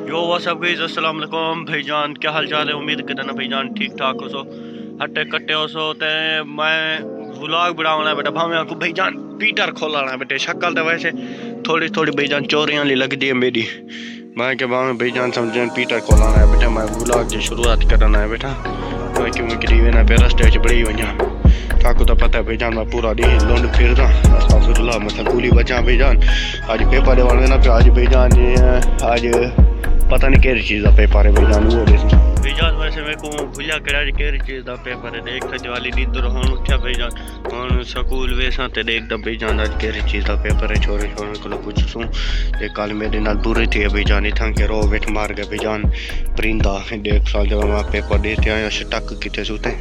यो WhatsApp guys, अस्सलाम वालेकुम भाईजान, क्या हाल चाल है। उम्मीद करना भाईजान ठीक ठाक हो सो, हटे कट्टे हो सो। ते मैं व्लॉग बनाना है बेटा, भावे आपको भाईजान पीटर खोलना है बेटे। शक्ल तो वैसे थोड़ी थोड़ी भाईजान चोरियां ली लगती है मेरी। मैं के भावे भाईजान समझें पीटर खोलना है बेटा। मैं व्लॉग की शुरुआत करना है बेटा। मैं क्यों करीब ना पे रस्ते च बड़ी वजा ताको तो पता है भाईजान, मैं पूरा दिन लुंड फिरदा। अस्तगफिरुल्लाह, मतलब कूली बचा भाईजान। आज पेपर देवाने ना पे आज भाईजान, आज पता नहीं केरी चीज़ का पेपर है भाईजान। वो भाईजान वैसे मेरे को भूलिया करा केरी चीज़ का पेपर है। देख सकते वाली नींदर होन उठा भाईजान, हुन स्कूल वेसा ते देख द भाईजान आज केरी चीज़ का पेपर है। छोरे छोरे को पूछूं ते कल मेरे नाल बुरे थे भाईजान। इथां के रो वेठ मार गए भाईजान परिंदा। 1.5 साल जब मैं पेपर देते आया स्टक किते सुते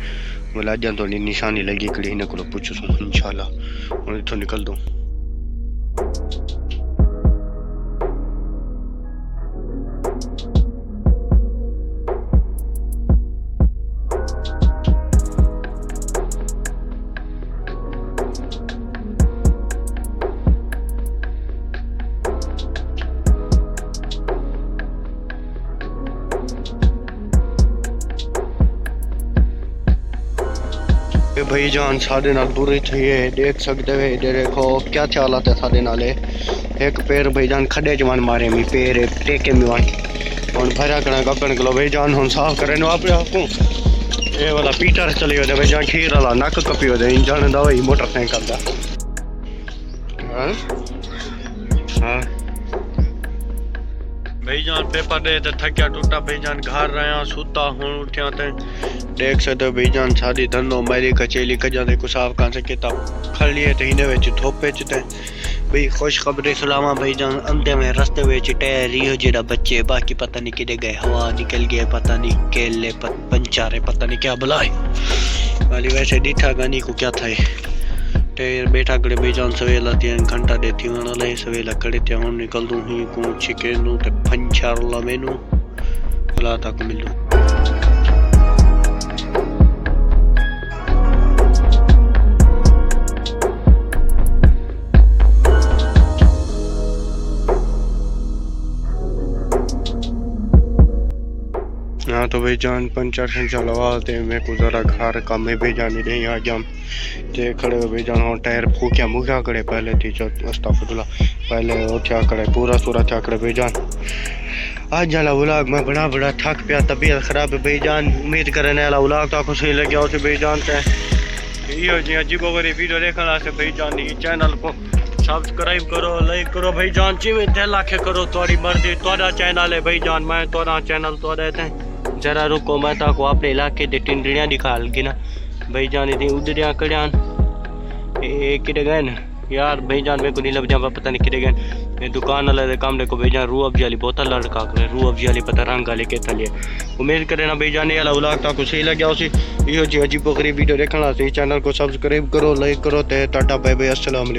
बोला अज तो निशानी लगी कड़ी इन्हें को पूछूं इंशाल्लाह हुन इथों निकल दूं। भाईजान साढ़े नाल बुरी थी है, देख सकते हो। देखो क्या चालत है साढ़े नाल। एक पैर भाईजान खड्डे जवान मारे मी पैर टेके मी वन हुन भरा कणा गगन गलो भाईजान। हुन साफ करे वापरे आपको ये वाला पीटर चली हो भाईजान। खीर वाला नक कपी हो इंजन दा वही मोटरसाइकिल दा। हाँ भाईजान पेपर दे तो थकिया टूटा भाईजान, घर रहा सुता हूँ उठिया ते देख सकते हो भाईजान। सारी धंधो मेरी कचेली कजा को साफ कहां से किताब खड़ी है तो इन्हें वेच थोपे च भाई खुशखबरी सलामा भाईजान। अंधे में रस्ते वेच टहरी हो जेड़ा बच्चे बाकी पता नहीं किधे गए, हवा निकल गए पता नहीं केले पंचारे पता नहीं क्या बुलाए वाली। वैसे दिखा गानी को क्या था टेर बैठा करे भाईजान। सवेला 3 घंटा देती हूँ ना सवेला करे थे हूँ निकल दूँ ही को चिकन ते पंचार ला मेनू भला तक मिलूँ। हाँ तो भाईजान पंचर शंचर लवाते मेरे को जरा घर का में भाईजान नहीं आ जाम ते खड़े भाईजान। और टायर फूकिया मुखिया करे पहले थी अस्तगफिरुल्लाह पहले उठा करे पूरा सूरा था करे भाईजान। आज जाला व्लॉग में बड़ा थक पिया, तबीयत खराब है भाईजान। उम्मीद करने वाला व्लॉग तो आपको सही लगे उसे भाईजान। यो जी अजीबो गरी वीडियो देखना से भाईजान ये चैनल को सब्सक्राइब करो लाइक करो भाईजान। जिमें दिल आखे करो थोड़ी मर्जी। थोड़ा चैनल है भाईजान, मैं थोड़ा चैनल थोड़ा थे जरा रुको मैं ताको अपने इलाके दे टिंडरियां दिखा लगी ना भाईजान। इतनी उधरियां कड़ियान किधे गए ना यार भाईजान। मेरे को नहीं लग जा पता नहीं किधे गए। दुकान वाले काम देखो भाईजान, रूह अफ़ज़ा वाली बोतल लड़का करे रूह अफ़ज़ा वाली पता रंग वाले के थलिए। उम्मीद करे ना भाईजान ये वाला व्लॉग ताको सही लगे उसी यो जी अजीबो गरीब वीडियो देखना से चैनल को सब्सक्राइब करो लाइक करो ते टाटा बाय बाय अस्सलाम।